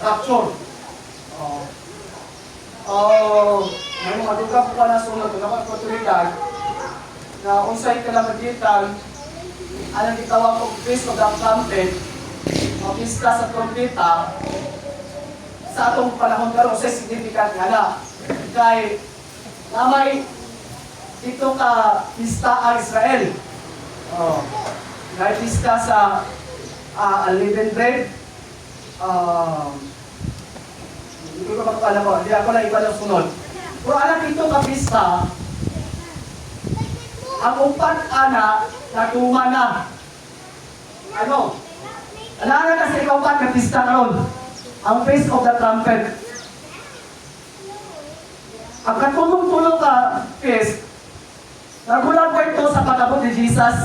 rapture. May mga duga po ka na sunod, na oportunidad na unsay kalamagitan anong gitawag ko Feast of the Trumpet o pista sa trompeta sa atong panahon karon sa significant nga na kay namay dito ka pista ang Israel. Kay pista sa unleavened bread. Hindi ko makapala ko, hindi ako na iba ng sunod. Pero alam dito ka pista, ang upat anak natuma na. Ano? Alam na kasi ikaw upat na pista karon. Ang Feast of the Trumpet. Ang katulong-tulong ka feast, nagulang ko ito sa pag-abot ni Jesus.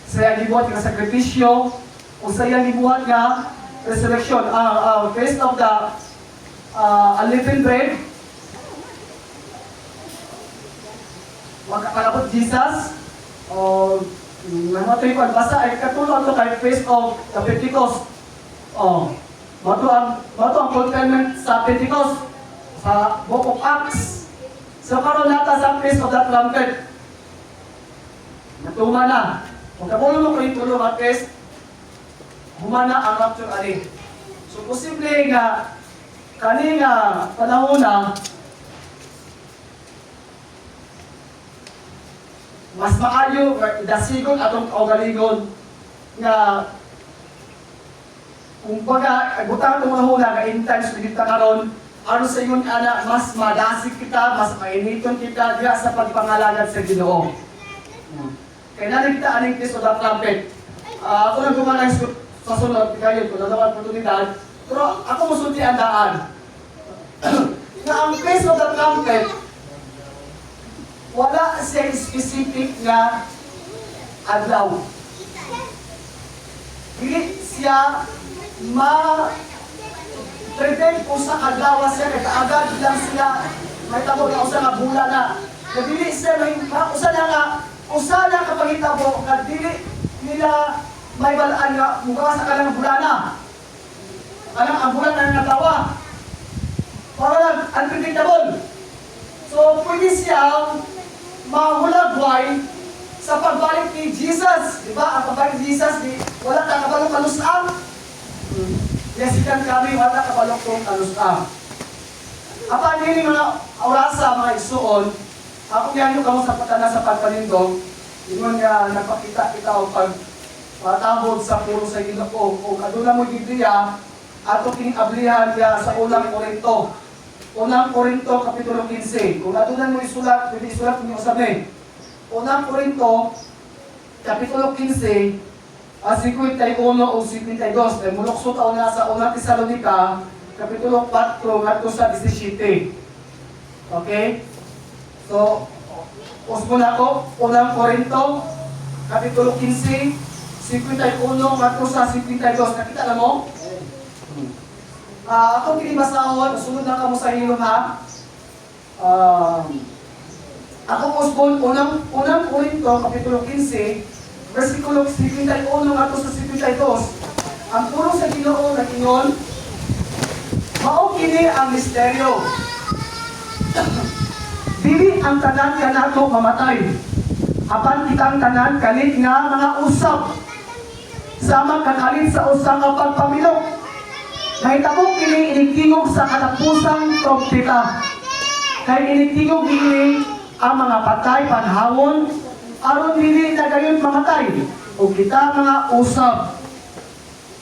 Sa gibuhat nga sakripisyo, o sa gibuhat nga resurrection. Ang Feast of the unleavened bread, magkakalabot Jesus, o namatay ko, basta ay katulong ito kay Feast of the Pentecost. Mato ang fulfillment sa Pentecost, sa Book of Acts. So karon nata sa Feast of the Trumpet. Natuma na. Kung kabulong mo kayo tulong at Feast, humana ang rapture ali. So posible nga kani nga panahon na mas maayo idasigon atong kaugalingon nga kung baga butang itong mahula nga in times kita karon ano sa ingon ana mas madasig kita, mas mainiton kita diya sa pagpangalagad sa Ginoo. Kaya natin kita aning Feast of the Trumpet. Ako nang gumanay sa sunod kayo kung ano ang oportunidad, pero ako musulti ang daan. Na ang Feast of the Trumpet wala siyang specific na adlaw. Dili siya ma-prevent kung sa adlaw siya, kaya kaagad lang sila may tabo na usa nga bulan na. Dili siya may usa na kapangitabo nga dili nila may balaan nga mukha sa kanang bulana. Kanang ang bulan na natawa. Para lang unpredictable. So pwede siyang mahulagway sa pagbalik ni Jesus. Diba? Ang pagbalik ni Jesus, wala ka kabalong kalusang. Yesikan kami, wala kabalong kong kalusang. Apa nini mga orasa, mga isuon, ako niyan yung kamusapatan na sa pagpanindong, yun nga nagpakita kita o pagpatahod sa puro sa Ginoo. Kung aduna mo gidiya, ato kining ablihan niya sa unang Korinto. Unang Korinto, Kapitulo 15. Kung natunan mo isulat, pwede isulat mo sabi. Unang Korinto, Kapitulo 15, 51 o 52. May mulokso taon na sa unang Tesalonica, Kapitulo 4, ngadto sa 17. Okay? So, usbo na ko, Unang Korinto, Kapitulo 15, 51, ngadto sa 52. Nakita na mo? Akong kinibasahon, sunod na kamo sa hilom ha. Akong usbon, unang Korinto, Kapitulo 15, versikulo 51 ato sa 52. Ang puro sa Ginoo na ingon, mao kini ang misteryo. Dili ang tanan kanato mamatay. Apan kitang tanan kalit nga mga usap. Sama kanalit sa usa nga pagpamilok. Nahitabo kini inikingog sa katapusang trompeta. Kay inikingog ini ang mga patay panhawon aron dili na gayon mamatay. O kita mga usab.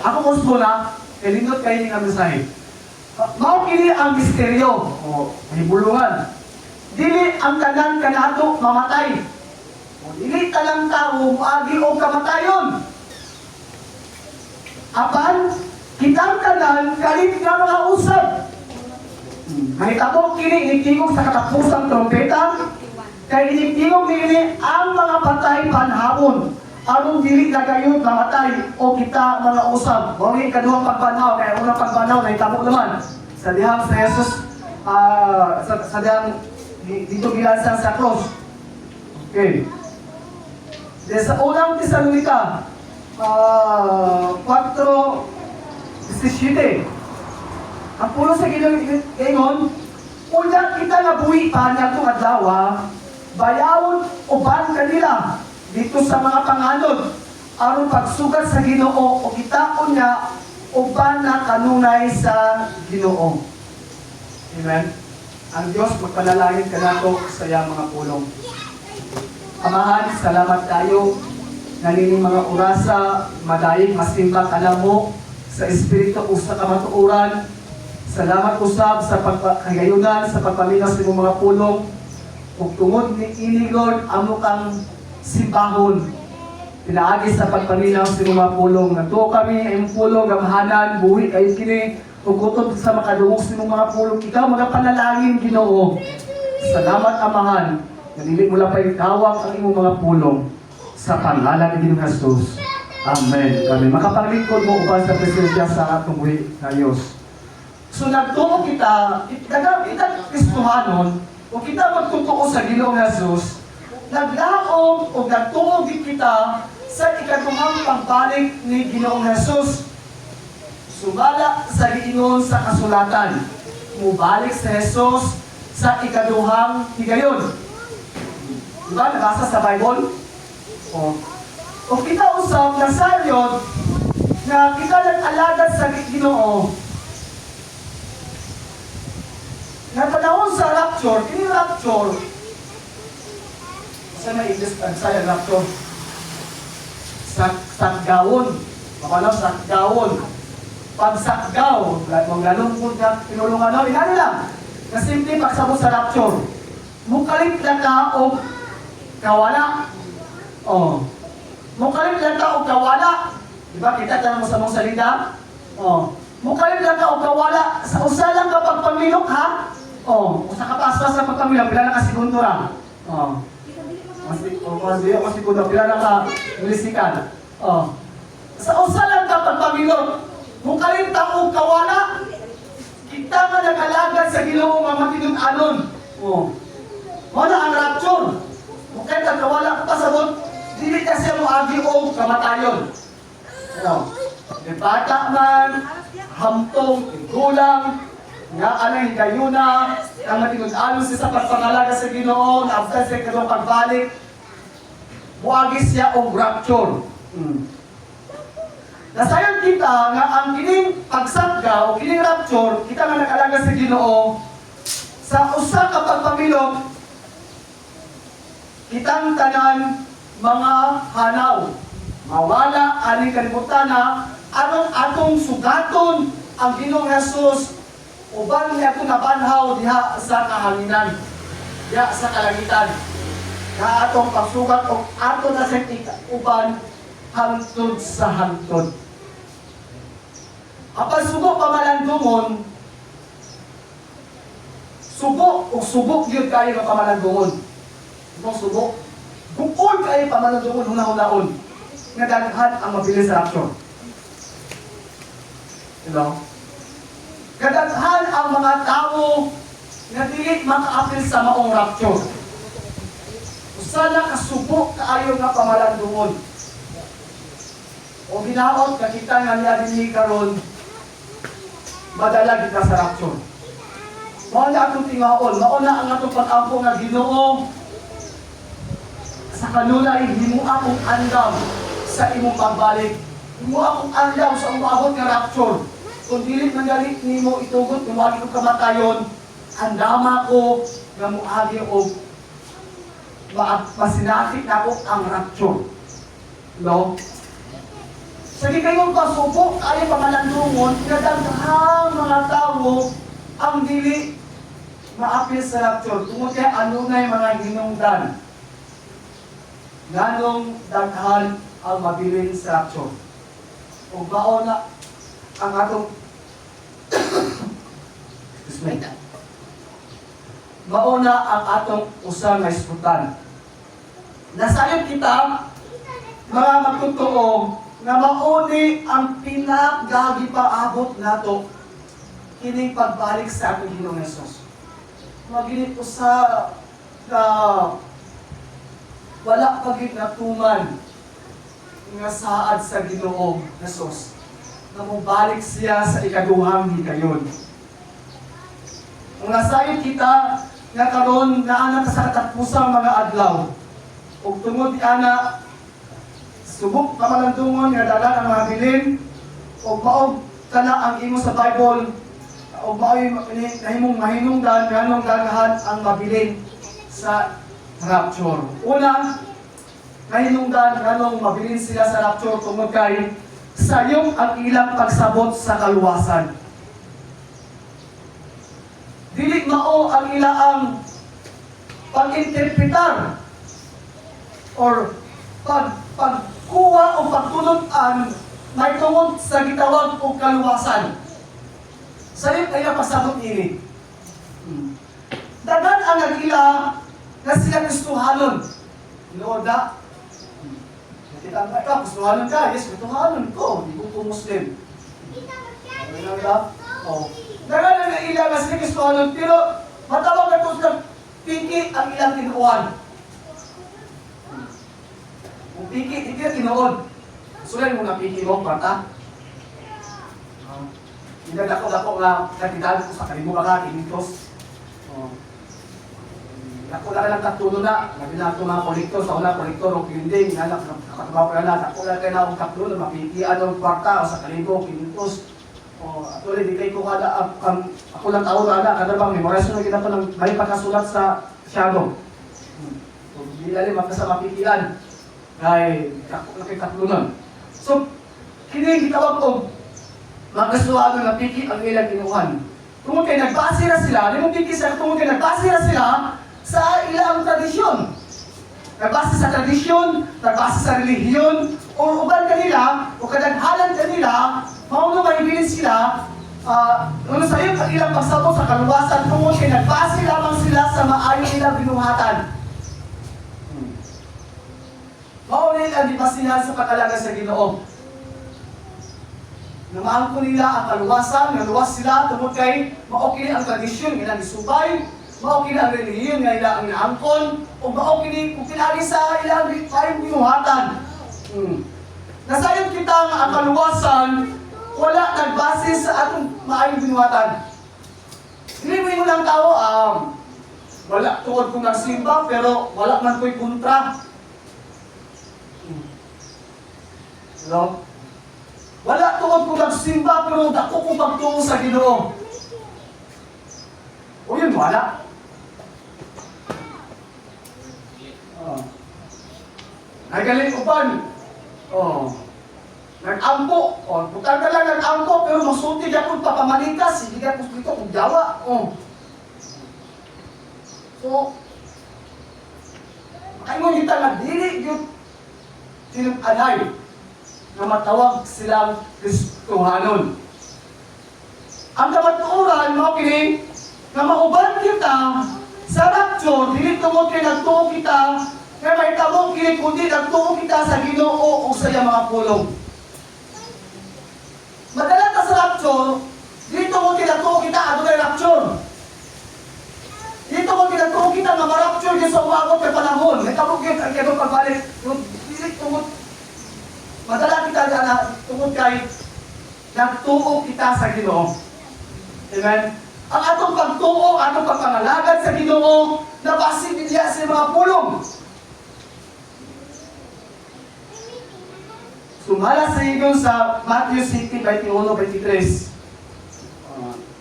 Ako usbo na, elindot kayo ni nga mensahe. Mao kini ang misteryo. O hibulungan. Dili ang tanan kanato mamatay. O dili talang tao moagi og kamatayon. Apan kitang tanan kalit nga mga usab. Mahitabo kini inikingog sa katapusang trompeta. Kay inikingog nini ang mga patay panhawon aron dili na gayon mamatay o kita mga usab. Mao kaduhang pagbanaw, kay unang pagbanaw nahitabo naman sa dihang sa Jesus sa dihang dito gilansang sa cross. Okay. Sa unang Tesalonica 4:17. Ang pulo sa Ginoo ingon, una kita nga buhi pa nga itong adlaw, bayawon uban kanila dito sa mga panganod aron pagsugat sa Ginoo o kitaon niya uban na kanunay sa Ginoo. Amen. Ang Diyos magpanalangin kanato sa iyang mga pulong. Amahan, salamat tayo nanining mga orasa madayig masimba kanamo sa espiritu usa ka matuoran. Salamat usab sa pagkagayunan sa pagpaminaw sa imong mga pulong. Ug tungod ni ini Lord amo kang simbahon. Pinaagi sa pagpaminaw sa imong mga pulong. Natuo kami imong pulong gamahanan buhi kayo kini ug utod sa makadungog sa imong mga pulong. Ikaw magapanalangin Ginoo. Salamat amahan. Dili mo lang paitawag ang imong mga pulong sa pangalan ni Ginoong Hesus. Amen. Kami makapaglingkod mo uban sa presensya sa atong buhi na Diyos. So nagtuo kita Kristohanon, o kita magtutuo sa Ginoong Hesus, naglaom o nagtuo kita sa ikaduhang pagbalik ni Ginoong Hesus. Sumala sa giingon sa kasulatan, mubalik sa Hesus sa ikaduhang higayon. Diba? Nabasa sa Bible? O kita usap na sayon na kita nag-alagad sa Ginoo. Nga panahon sa rapture, kini rapture, sa may English sa rapture, sakgawon, makalaw sakgawon, pagsakgaw, mong lalungkod na pinulungan na, inano lang, na simple pagsabot sa rapture, mukalit lang ka o kawala, mukalit lang ka o kawala, diba kita tanong mo sa mong salita, mukalit lang ka o kawala, sa usa lang ka pagpamilok ha, sa kapaspas sa pagpamilok, pila na ka segundo ra. Mas segundo, pila na ka milisikan. Sa usa lang ka pagpamilok, kung kaling taong kawala, kita nga nag-alagad sa Ginoo nga matinun-anon. Muna ang rapture. Kung kaling kawala ka pasabot, dili ka siya mo agi o kamatayon. Bata man, hampong, gulang, nga anang higayuna, ang matinod-anon siya sa pagpangalaga sa Ginoo, na after sa ikaduhang pagbalik, buwagis siya og rapture. Nasayon kita nga ang kining pagsagga o kining rapture, kita nga nag-alaga sa Ginoo, sa usa ka pagpamilok, kitang tanan mga hanaw, mawala aning kalibutana, aron atong sugaton ang Ginoong Hesus uban niya ko nabanhaw diha sa kahanginan, diha sa kalangitan, na atong pagsugat o ato na sa uban hangtod sa hangtod. Apang sugo pamalandungon, sugo o sugo yun kayo ng pamalandungon. Itong sugo, bukod kayo pamalandungon hunahon-hunahon, nga daghan ang mabilis sa rapture. Kadaghan ang mga tao na dili maka-apil sa maong rapture. Usala kasubo kaayo nga pamalandungon. O ginaot ka kita nga niya dinhi karon madala kita sa rapture. Mao na atong tingaon, mao na ang atong pag-ampo nga Ginoo. Sa kanunay himo akong andam sa imong pagbalik. Himo akong andam sa umabot nga rapture. Kung dili mangali nimo itugot, umuagi ko kamatayon, andama ko nga muagi og masinakit na ko ang rapture. No? Sa di kayong pasubok, kayo pamalandungon, kadaghang mga tao ang dili maapil sa rapture. Tungod kaya ano na yung mga hinungdan. Ganong daghan ang mabilin sa rapture. Kung mauna ang atong mauna ang atong usang nga isputan. Nasayon kita mga magtutuo na mauni ang pinagagi paabot nato kining pagbalik sa atong Ginoong Hesus. Maginit usa na wala pagit natuman nga saad sa Ginoong Hesus. Na mubalik siya sa ikaduhang higayon. Mga sayon kita nga karon naa ka sa katapusang mga adlaw. Ug tungod ana subok kamalandungon nga dalan ang mga bilin ug maog kana ang imo sa Bible ug mao'y nahimong mahinungdan nganong gagahan ang mabilin sa rapture. Una, nahinungdan nganong mabilin sila sa rapture tungod kay sayong ang ilang pagsabot sa kaluwasan. Dili mao ang ilaang pag-interpretar or pagkuha o pagtulot-an may tungod sa gitawag o kaluwasan. Sayo kaya pasabot ini. Dagan ang nagila na sila gustuhanon. Inoda. Kita ang ka, gustuhanon ka. Yes, gustuhanon ko. Hindi ko Muslim. Inoda. Oh. Dagan ang nagila na sila gustuhanon. Pero matawag na ito sa piki ang ilang tinuan. Kung piki, hindi na tinuon. Sulan mo na piki mo, parta. Hindi dako nga nagtitalo ko sa kalimutan ka, kinitos. Dako na lang katulo na, labi na ito mga kolektor, sa una kolektor o kilinding, nakatabaw ka na, dako na kayo na akong katulo, mapikian ng kwarta o sa kalimutan, kinitos. Actually, di kayo ko kada, ako lang taon na, kada bang memorize na kita pa ng may pagkasulat sa shadow. Hindi lalim ang sa mapikian, ay dako na kayo katulo nun. So, kini gitawag ko, magkasuado na piki ang ilang kinuhan. Tungod kay nagbase na sila, di mo piki sa tungod kay nagbase na sila sa ilang tradisyon. Nagbase sa tradisyon, nagbase sa relihiyon, o uban kanila, o kadaghanan kanila, mauno mahibilin sila, ano sa iyo, ang ilang pagsabot sa kaluwasan, tungod kay nagbase lamang sila sa maayong ilang binuhatan. Mauno ang dipasihan sa pag-alaga sa Ginoo. Namaan ko nila ang kaluwasan, naluwas sila tungod kay maokili ang tradisyon nga ilang isubay, maokili ang relihiyon nga ilang inaangkon, o maokili kung pinali sa ilang kayong binuhatan. Nasayon kita nga ang kaluwasan, wala nagbase sa atong maayong binuhatan. Hindi mo lang tao, wala tuod kong nagsimba, pero wala man ko'y kontra. Hello? Wala tuod ko nagsimba pero dako ko pagtungo sa Ginoo. O yun, wala. Nagaling upan. Nag-ampo. Bukang ka lang nag-ampo pero masulti ako papamanikas. Hindi ka dito kung jawa. So, ay mo kita nagdili yun. Tinag-anay na matawag silang Kristohanon. Ang kamatuoran, mga kining, na mauban kita sa rapture, dili tungod kay nagtuo kita, kaya may tabong kining kundi nagtuo kita sa Ginoo o sa iyang mga pulong. Madala ka sa rapture, dili tungod kay nagtuo kita, ano kay rapture? Dili tungod kay nagtuo kita na ma-rapture yung sa umabot kay panahon. May tabong kining kaya pagbalik, dili tungod madala kita na tungod kay nagtuo kita sa Ginoo. Amen? Ang atong pagtuo, atong pagpangalagad sa Ginoo, nabase niya sa mga pulong. Sumala sa inyo sa Matthew 7:21-23.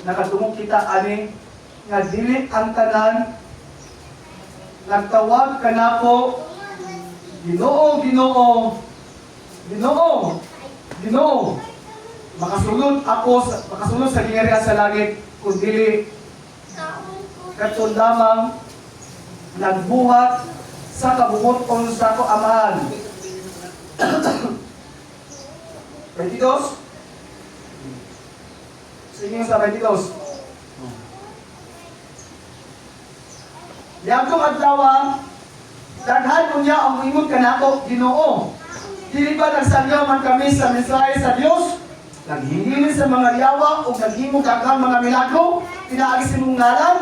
Nakatungog kita ani nga dili ang tanan nagtawag kanako Ginoo, Ginoo, Ginoo, Ginoo, makasulod sa gingharian sa langit, kung dili katong lamang nagbuhat sa kabubuton sa ako amahan. 22? Sige sa 22. Yagtong adlaw, daghan unya ang ingon kanako Ginoo. Dili ba nagsagyaw man kami sa mensahe sa Dios? Naghingili sa mga yawa o naghimo daghang mga milagro, pinaagi sa imong ngalan.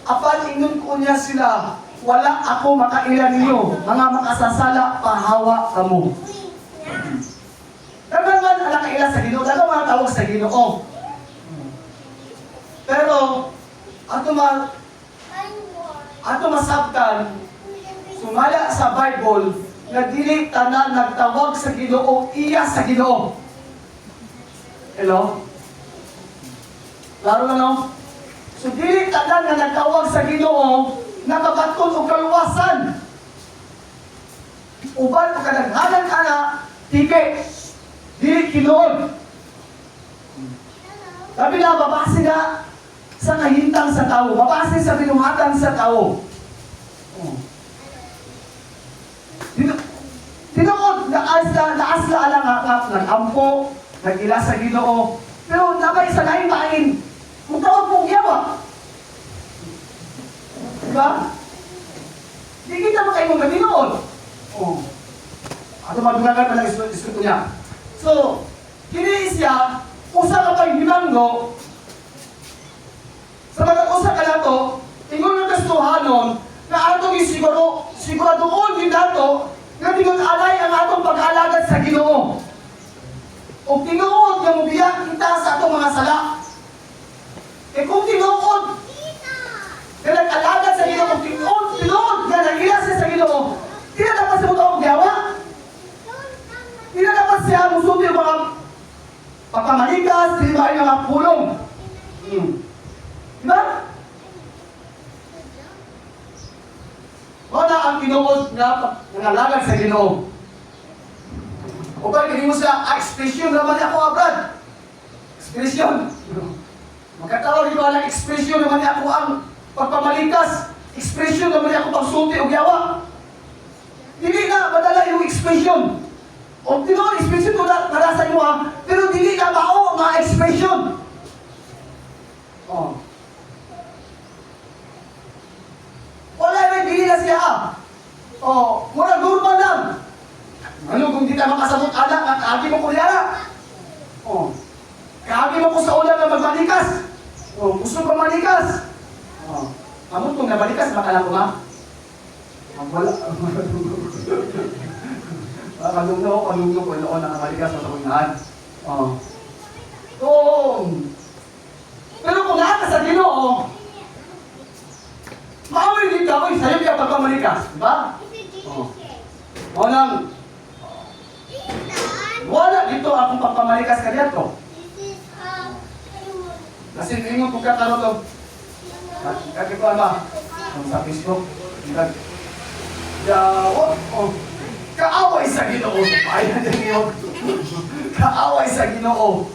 Apan ingon ko niya sila, wala ako makailan ninyo, mga makasasala, pahawa kamo. Daghang man ang nakaila sa Ginoo, daghang mga tawag sa Ginoo. Pero ato masabtan sumala sa Bible nga dili tanan nagtawag sa Ginoo iya sa Ginoo. Hello? Klaro na no? So dili tanan nga nagtawag sa Ginoo nakabaton og kaluwasan. Uban o kadaghanan ana tike dili kinuod. Sabi na babase na sa kahintang sa tao, babase sa binuhatan sa tao. Tinuod na asla alang nag-ampo, nag-ila sa Ginoo, pero nabay sa lain main, magtawag mong yawa. Diba? Di kita makain mong gaminon. Ato magdunagan pa lang iskuto niya. So, kini siya, usa ka pa'y hinanggo, sa mag-usa ka na to, ingon ng kastuhanon, na atong siguradoon din nato, nga tinag-alay ang atong pag-alagad sa Ginoo. O tinuod nga mubiyak kita sa atong mga sala. E kung tinuod, nga nag-alagad sa Ginoo, kung tinuod nga nag-ilas sa Ginoo, di na dapat siya mutawag yawa. Di na dapat siya musuti ang mga pagkamaligas, di ba yung mga pulong. Diba? Wala ang tinuod nga nangalagad sa Ginoo. O ba, hindi mo siya, expression naman ako abroad. Expression. Magkatawag ito ang expression naman ako ang pagpamalikas. Expression naman ako pagsulti o yawa. Dili na madala yung expression. O tinuod, expression ko na para sa iyo pero dili na mao mga expression. Wala may dili na siya. Mura normal lang. Ano kung di tayo makasabot anak, kaagi mo ko niyara. Kaagi mo ko sa ulam na magbalikas. Gusto ka malikas. Amot kung nabalikas, makalang ko ma. Wala. Kalungno ko noon ang nabalikas na takunaan. Pero kung naaka sa Ginoo, maawin din ka, sa'yo kaya pagpamalikas. Diba? Wala dito akong pagpamalikas ka dito. Kasi ingon kung katarot o kaki ko ama sa Facebook kaaway sa Ginoo. Ayan din yun. Kaaway sa Ginoo.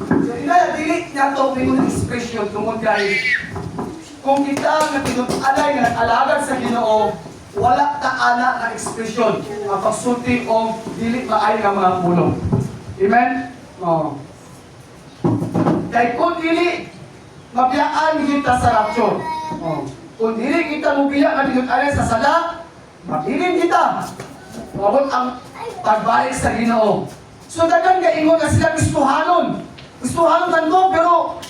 So dili na ito pinunang expression tungkol kay kung kita na pinunalay na nag-alagad sa Ginoo, wala ta ana na ekspresyon ang pagsulti o dili maay nga mga pulong. Amen? Kaya kung dili mabiyaan kita sa rapture. Kung dili kita mubiya nga pinunalay sa sala, mabilin kita. Mabot ang pagbalik sa Ginoo. So dagan ka ingon na sila gustuhanon. Gustuhanon tanto pero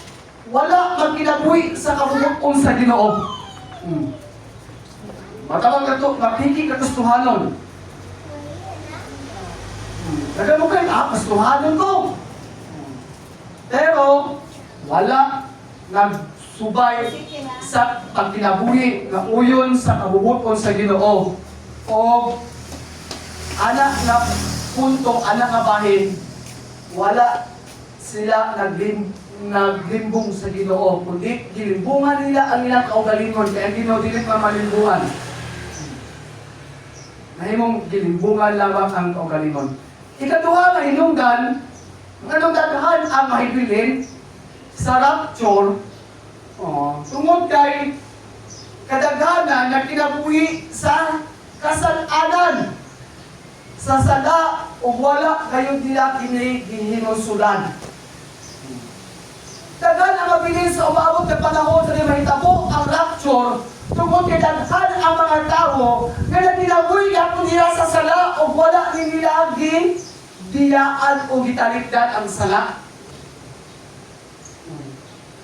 wala magkinabuhi sa kabubuton sa Ginoo. Matawag ka ito, mapiki ka gustuhanon. Dagan mo kayo, gustuhanon ko. Pero wala nagsubay sa pagkinabuhi na uyon sa kabubuton sa Ginoo. O anak na punto, anak nga bahin, wala sila naglimbong sa Ginoo, kundi gilimbungan nila ang ilang kaugalingon, kaya Ginoo dili pa malimbuhan. Nahimong gilimbungan lamang ang kaugalingon. Ikaduha nga hinungdan, anong dadahan ang mahibilin sa rapture, tungod kay kadaghanan na kinabuhi sa kasalanan. Sa sala o wala kayo nila kinihinusulan. Dagan ang mabilin sa umabot na panahon sa mahitabo ang rapture tungkol kay daghan ang mga tao na naginabuhi ako nila sa sala o wala nila diyaan o gitalikdan ang sala.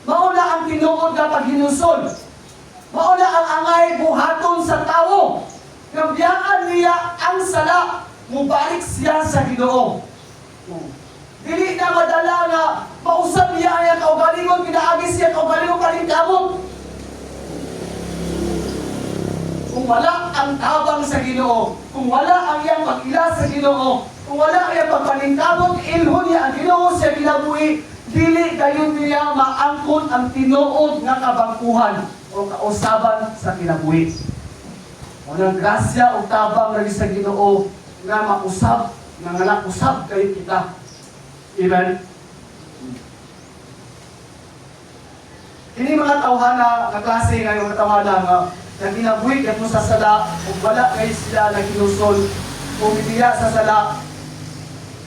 Mauna ang tinuod na paghinusol. Mauna ang angay buhaton sa tao. Nabiyaan niya ang sala. Mubalik siya sa Ginoo. Dili na madala nga mausap niya ang kaugalingon pinaagi siya, kaugalingon pa rin kamot. Kung wala ang tabang sa Ginoo, kung wala ang iyang pag-ila sa Ginoo, kung wala ang iyang pagpaningkamot, ilhon niya ang Ginoo sa kinabuhi, dili gayon niya maangkon ang tinuod nga kabangkuhan o kausaban sa kinabuhi. Unang grasya o tabang lagi sa Ginoo nga mausab, nga nakusab kayo kita. Amen. Kini mga tawhana nga klase nga mga tawhana nga kinabuhi ket mo sa sala ug wala kay sila naginusol o bibiya sa sala.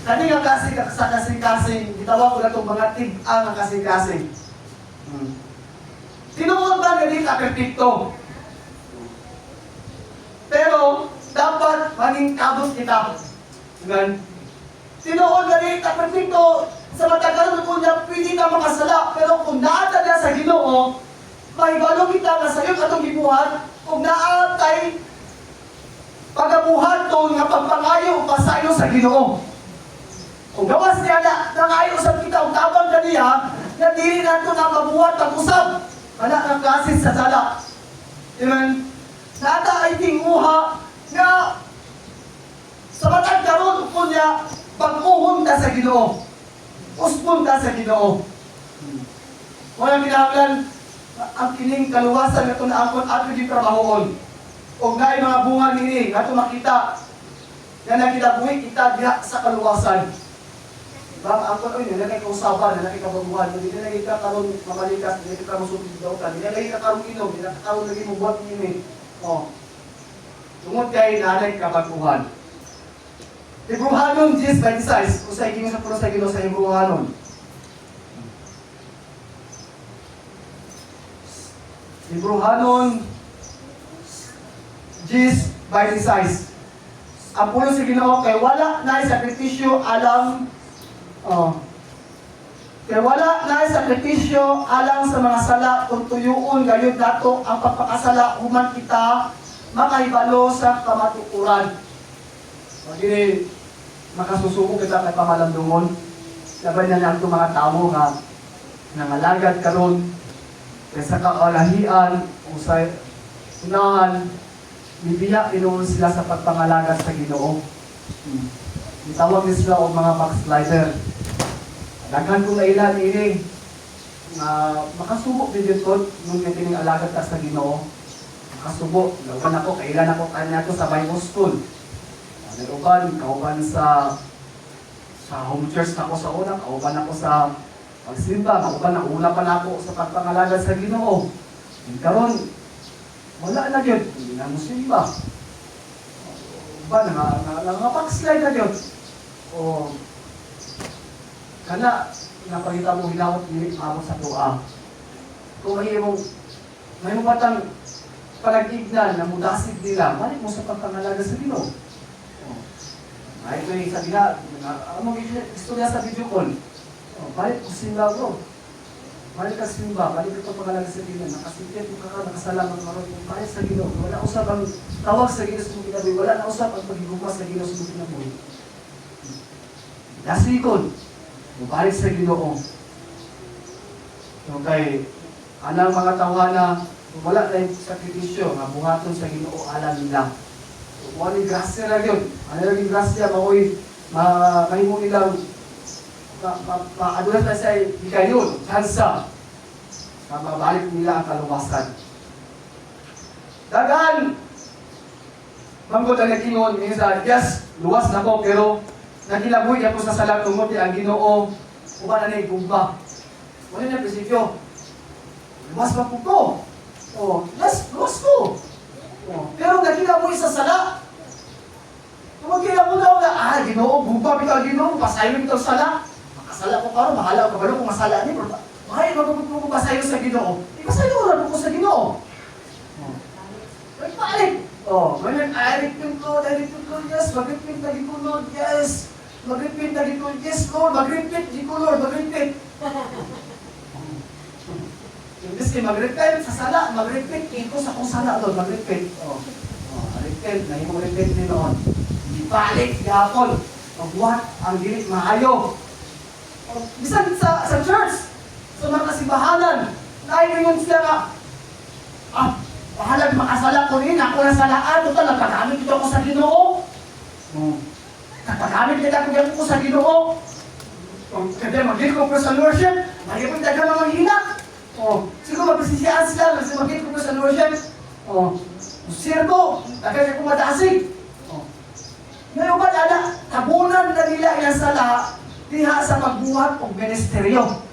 Kani nga klase sa kasing-kasing gitawag ko natong mga tig-ang nga kasing-kasing. Tinuod ba gani ka perpekto? Pero dapat maging kabot kita. Amen. Tinuod gani ka perpekto sa matagal ko niya pwede ka makasala, pero kung naata na sa Ginoo, mahibalo kita nga sa iyo katong gibuhat, kung naatay pagabuhat to nga pagpangayo o pasayo sa Ginoo. Kung gawas niya na nangayo sa kita o tabang kaniya, na dili nato na mabuhat ang usab, wala ang klase sa sala. Amen. Nata ay tinguha nga sa matag karon ko niya pag-uhon ka sa Ginoo. Uspon ka sa Ginoo. Walang kinahanglan ang kining kaluwasan nga tunaangkon ato di trabahoon. Og naay mga bunga nini ato makita nga nagkinabuhi kita diha sa kaluwasan. Bang angkon oy nila kay kausaban, nila kay kabaguhan, dili na kita karon mamalikas, dili ka musubid daw ta, dili na kita karon inom, dili ka karon lagi mo buhat nini. Oh. Tungod kay nanay kabaguhan. Hebrehanon 10:26, usay kini sa puno sa Ginoo sa Hebrehanon. Hebrehanon 10:26. Ang puno sa Ginoo kay wala na sakripisyo alang kay wala na sakripisyo alang sa mga sala kung tuyuon gayud nato ang pagpakasala human kita makahibalo sa kamatukuran. Pagini makasusuko kita kay pamalandungon. Laban na nato mga tao nga nangalagad karon kay sa kaalahian o sa unahan bibiya inuon sila sa pagpangalagad sa Ginoo. Itawag ni sila og mga backslider. Daghan kong nailan ini nga makasubok din jud nung kining alagad ta sa Ginoo. Makasubok, lawan ako kailan ako kanya to sa Bible school. Uban, kauban sa home church na ako sa una, kauban ako sa pagsimba, kauban na una pa na ako sa pagpangalagad sa Ginoo. Karon wala na yun, hindi na musimba. Uban, backslide na yun. O kana, napakita mo hilawat nila maabot sa tuwa. Kung may batang panag-ignan na mudasid nila, balik mo sa pagpangalagad sa Ginoo. Ay, ito yung sabi na, ano gusto niya sa video call? Balik ko simba bro. Balik ka simba, balik ka pagpagalaga sa Ginoo. Nakasipit mo ka, nakasalamat mo rin. Balik sa Ginoo. Wala usap ang tawag sa Ginoo sa mga kinabuhi. Wala na usap ang pagigumas sa Ginoo sa mga kinabuhi. Dasikon, balik sa Ginoo. Okay, anang mga tawhana, wala na yung sakripisyo, nga buhaton sa Ginoo alam nila. Wala yung grasya na yun. Ano lang yung grasya, makoy, mahimo nilang, maadulat na siya, ikayon, tsansa, na mabalik nila ang kaluwasan. Dagan! Manggod ang nagingon, minsan, yes, luwas na ko, pero nagilaboy ako sa salang tungod, ang Ginoo, uban na yung gumba. Wala na prinsipyo. Luwas pa po ko. Yes, luwas ko. Pero nagilaboy sa sala. Tumagkila mo daw na, Ginoo, gumba, bitaw Ginoo, pasayo bitaw sala. Makasala ko karo, mahala ko kabalo kung masala ni, pero makaya magpapit mo kung pasayo sa Ginoo. Pasayo ko lang ko sa Ginoo. Nagpaalik. Ngayon, arik ko, yes, mag-repeat na di ko, Lord, yes. Mag-repeat na di ko, yes, Lord, mag-repeat di ko, Lord, mag-repeat. Imbis kayo mag-repeat sa sala, mag-repeat ko sa kung sala, Lord, mag-repeat. Repeat, na yung repeat din noon. Ibalik, gapon, magbuhat ang dilit maayo. Bisan sa church, sa mga kasimbahanan. Naiingon sila nga, bahalag makasala ko rin, ako na salaan, total, nagpagamit ito ako sa Ginoo. Nagpagamit nila ko sa Ginoo. Kaya mag-get ko sa worship, mag-get ko mga hina. Siguro mabisisiyaan sila, kasi mag-get ko sa worship. Sirko, nagkaya ko madasig. Ngayon ba, tabunan na nila ilang sala, diha sa magbuhat o ministeryo.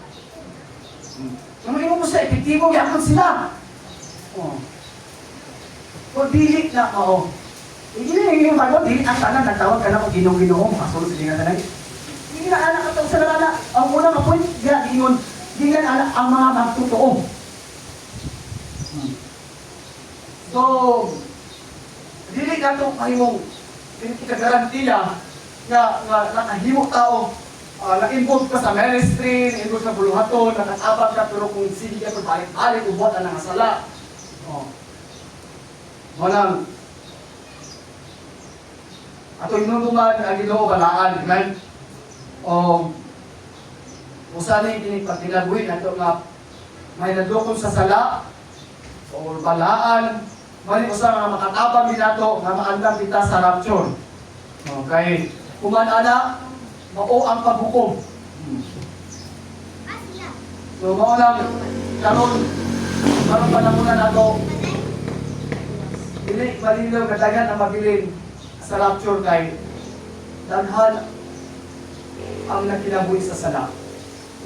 Kung mo sa epektibo, yakon sila. Kung dili na, hindi yung bago, dili ang tanan, nagtawag ka na kung ginong-ginoo, makasulod sa dingan na hindi na anak katawag sa nalala. Ang unang point, di nga anak ang mga magtotoo. So, dili na ito kayong ikagarantiya nga nakahimo tao, na-involve ka sa ministry, na-involve sa buluhaton, nakatabag ka, pero kung sige ka balik-balik, ubot na nangasala. Manang, ato inunuman ang Ginoo balaan, amen? Usa na yung pagtinabuhin ato nga may nadukon sa sala o balaan, mali usa nga makatabang din ato nga maandam kita sa rapture. Kay kumana mao ang paghukom. So mao lang karon panahon nato dili malinaw kadagan ang mabilin sa rapture kay daghan ang nakinabuhi sa sala.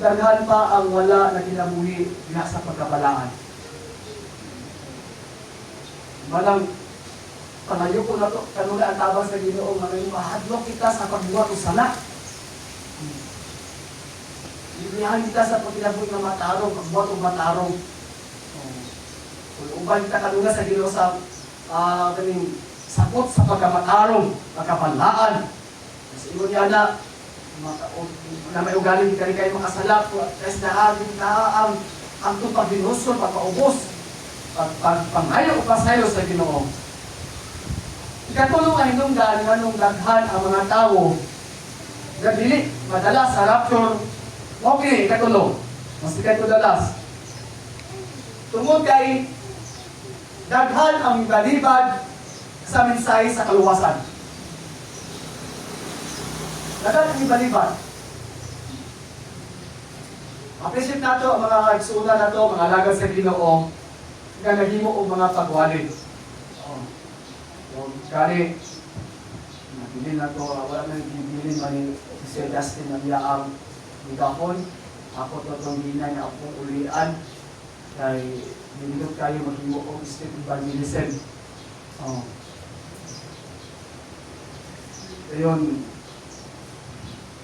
Daghan pa ang wala na kinabuhi nga sa pagkabalaan. Manang panayo ko na to, kanula ang tabang sa Ginoo nga may mahadlok kita sa pagbuhat o sala. Ibiyahan kita sa pagkinabuhi ng matarong, pagbuhat o matarong. Uban kita kanula sa Ginoo sa kaning sakot sa pagkamatarong, pagkabalaan. Kasi iyon niya na may ugaling ka rin kayo makasalap, kasi naagin ka ang itong pagbinuson, pagpaubos, pagpangayo o pasayo sa Ginoo. Ikatulong ay hinungdan nganong daghan ang mga tao na dili madala sa rapture. Okay, ikatulong. Mas ikatulalas. Tungod kay daghan ang balibad sa mensahe sa kaluwasan. Daghan ang balibad. Appreciate nato ang mga kaigsuuna nato, mga alagad sa Ginoo nga nahimo og mga pagwalid. Kali, nabilin na ito, wala na nabilin man ni Sir Justin na niya ang migahon. Ako to itong hinay na akong ulian. Kay, nililog kayo maghimo o state evangelism. Ayun,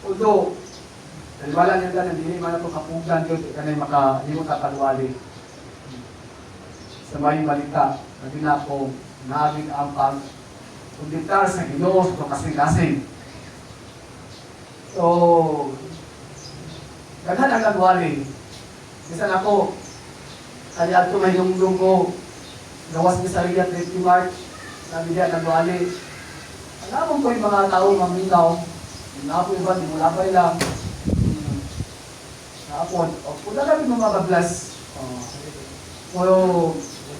although, wala niya ka, hindi man ito kapugan yun, kanay makahimot at kalwali. Sa may balita, naging ako, naging ang pag-kunditar sa Ginoo sa kasing-kasing. So, daghan ang nagwali. Bisan ako, kaya ito may lunglong ko, gawas ni Sarilla 30 March, sabi niya nagwali. Alam ko yung mga tao maminaw, na po iba, di mo labay lang. Naapon, kung nalagin mo mga-bless. Pero,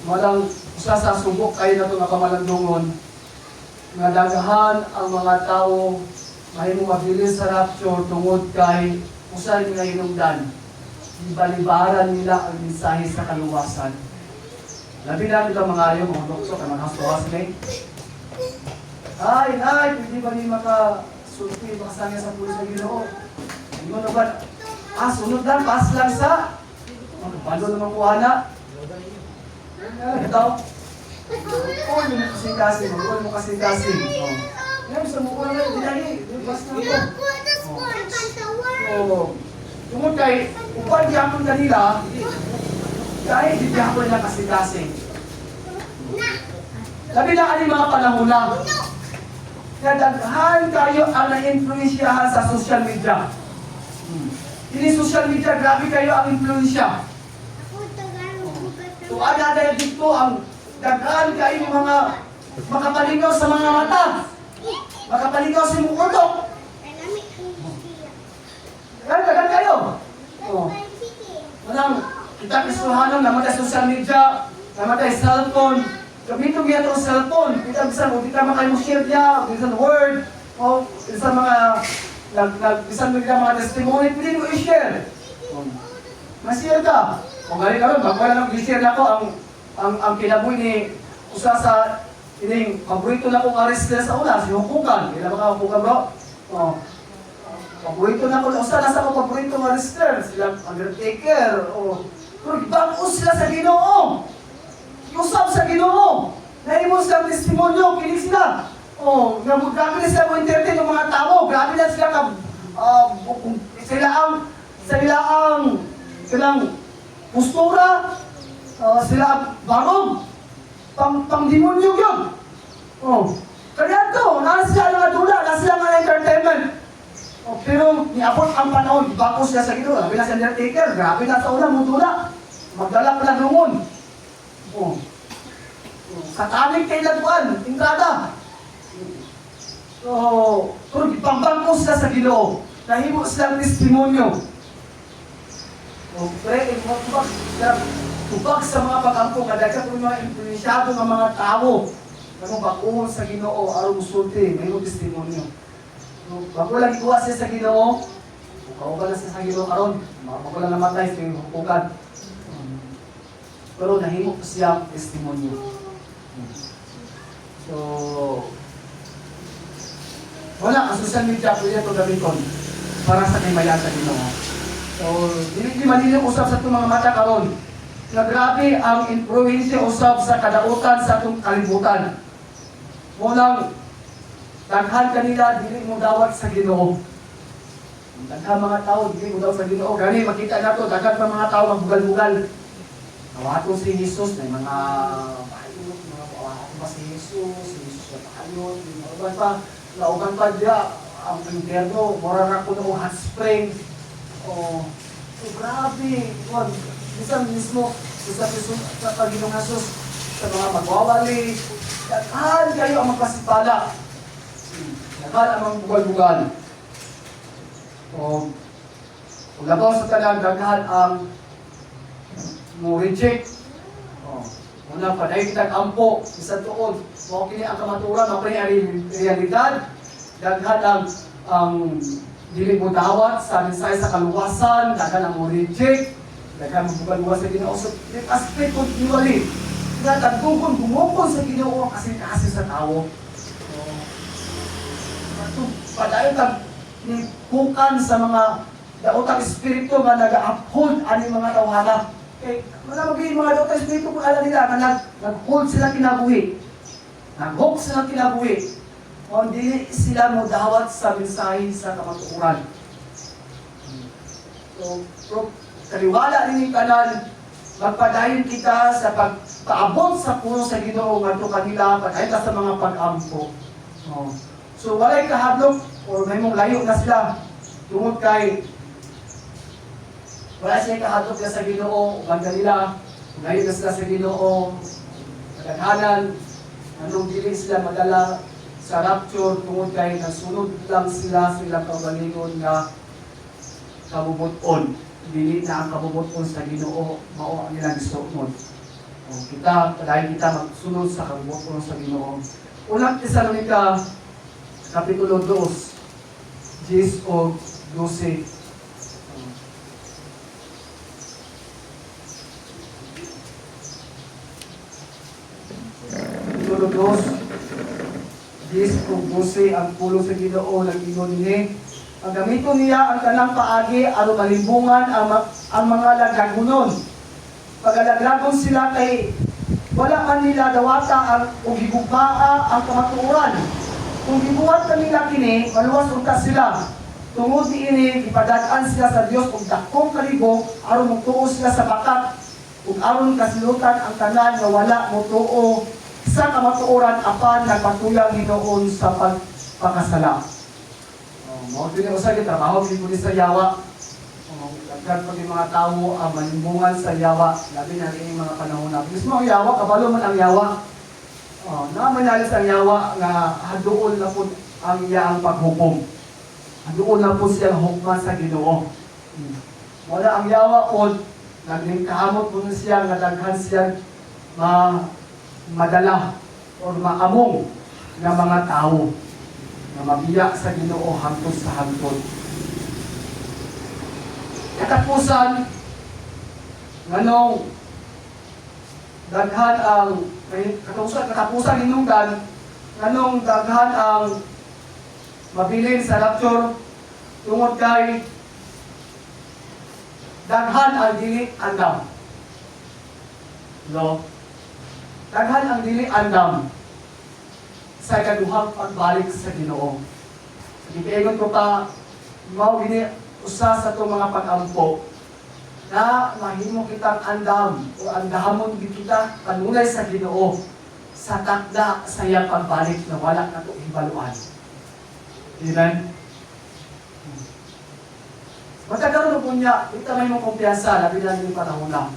malang usa sa subok kayo na ito nga kamalandungon, nga dagahan ang mga tao mahimo mabilis sa rapture tungod kay usa nga hinungdan. Ibalibaran nila ang mensahe sa kaluwasan. Labi na nila mga ayaw, mga doktor, ang mga hastuwas ni. Ay, pwede ba niyo makasulti, makasangya sa pulis ng Ginoo? Hindi mo na ba? Sunod lang, pass lang sa magpalo naman kuha na. Ito, mag-uol mo kasing-kasing, mag-uol mo kasing-kasing. Yan, gusto mo ulan na, dinahi, bas na ito. Tungkol kay, upang diyakon kanila, dahil di diyakon nila kasing-kasing. Labi na ang mga panahon lang. Nadaghan kayo ang na-influensyahan sa social media. Ini social media, grabe kayo ang influensya. Tuada dahil dito ang daghan kayo mga makapalingaw sa mga mata. Makapalingaw sa mong utok. Daghan kayo. Wala kita Kristohanon, namatay social media, namatay cellphone. Gamitin mo yan itong cellphone. Kita bisan mo, kita makay mo share niya, bisan word, o bisan mga, bisan mo kita mga testimony, pwede mo i-share. Ma-share ka. Kung galing ka ron, bago lang i-share na ko ang kinabuhi ni usa sa ining paborito na kong arrested sa una, si Hukukan. Kailan ba ka Hukukan, bro? Paborito na ko, usa na sa akong paborito ng arrested. Sila Undertaker. Pero bago sila sa Ginoo. Usap sa Ginoo. Nahimo silang testimonyo, kinig sila. Grabe na sila mo entertain ng mga tao. Grabe na sila silang postura, sila barog, pang-demonyo yun. Kaya ito, nasa sila nga dula, nasa sila nga entertainment. Pero niabot ang panahon, bako sila sa Ginoo. Grabe na si Undertaker, grabe na sa una, mutula. Magdala pa lang lungon. Satanik kay laguan, intrada. Pero ipambangko sila sa Ginoo. Nahimo silang testimonyo. Tubag sa mga pag-angko, kadagsa po mga influensyado ng mga tao. Anong bakuhon sa Ginoo, araw musulti, may testimonyo. Bago lang ikuha siya sa Ginoo, kauban na siya sa Ginoo karon, bago lang namatay sa hukukan. Pero nahimo po siya testimonyo. So, wala, ang social media po ito gamiton para sa kaymaya sa Ginoo. So, hindi malinaw usap sa itong mga mata karon. Na grabe ang influensya usap sa kadautan sa itong kalibutan. Munang, daghan kanila, dili mo dawat sa Ginoo. Daghan mga tao, dili mo dawat sa Ginoo. Gani, makita na ito, daghan pa mga tao magbugal-bugal. Kawato si Jesus, may mga paayot, mga kawato pa si Jesus na paayot, nauban pa diya, ang impyerno, mora na ko ng hot spring. So grabe, minsan mismo, sa Panginoong Jesus, sa mga magwawali, daghan kayo ang magpasipala. Daghan ang mga bugal-bugal. Kung labaw sa talang, daghan ang mo reject. Una pa, dahil kitang ampo, isang tuod. Mo kini ang kamaturan, mapre ang realidad. Daghan ang dili mo dawat sa mensahe sa kaluwasan, daghan ang mo reject. Daghan mo bugal-bugal sa Ginoo. So, yung aspect continually. Kaya tagtungkon, bumukon sa Ginoo kasi sa tao. Padayon tag bukan sa mga daotang espiritu nga nag-uphold ani mga tawhana. Okay, magiging mga daotang espiritu kung alam nila na nag-hold sila kinabuhi. Nag-hook sila kinabuhi. O hindi sila mo dawat sa mensahe sa kamatuoran. So, kaliwala rin yung kanan, magpadayon kita sa pagpaabot sa puno sa Ginoo nga ito kanila, padayon ka sa mga pag-ampo. So, walay kahadlok, or may mong layo na sila, tungod kay wala siya kahadlok na sa Ginoo, banda nila, layo na sila sa Ginoo, kadaghanan, anong dili sila madala sa rapture, tungod kay nasunod lang sila sa ilang kaugalingon nga kabubuton. Dili na ang kabubuton sa Ginoo, mao ang ilang gusto. Kita, dahil kita magsunod sa kabubuton sa Ginoo. Unang Tesalonica, Kapitulo 2, 10 o 12. Kapitulo 2, 10 o 12, ang pulo sa Ginoo ng ingon ni. Ang gamito niya ang kanang paagi aron malimbungan ang mga lagagunon. Pagalaglagon sila kay wala man nila dawata ang ugibugmaa ang kamatuoran. Kung gibuhat kanila kini, maluwas unta sila. Tungod niini gipadad-an sila sa Dios ug dakong kalibo aron motuo sila sa bakat ug aron kasilutan ang tanan nga wala motuo sa kamatuoran apan nagpatuyang Ginoon sa pagpakasala. Mao din usa gyud trabaho ni sa yawa. Daghan pag mga tawo ang malimbungan sa yawa, labi na ini mga panahon na. Mismo ang yawa, kabalo man ang yawa. Namanalis ang yawa nga haduol na po ang iyaang paghukom. Haduol na po siyang hukman sa Ginoo. Wala ang yawa po Nagkahamot mo siya, nga daghan siya madala o maamong ng mga tao na mabiya sa Ginoo hangtod sa hangtod. Katapusan, nganong daghan ang katapusan hinungdan, nganong daghan ang mabilin sa rapture tungod kay daghan ang dili andam. No? Daghan ang dili andam sa ikaduhang pagbalik sa Ginoo. Gipaingon ko pa, mao gini usa sa itong mga pag-ampo na mahimo kitang andam o andahamon kita kanunay sa Ginoo sa takda sa iyang pagbalik na wala na ito hibaluan. Amen? Magkakaroon po niya, ito may mong kumpiyansa, labi na yung panahon na.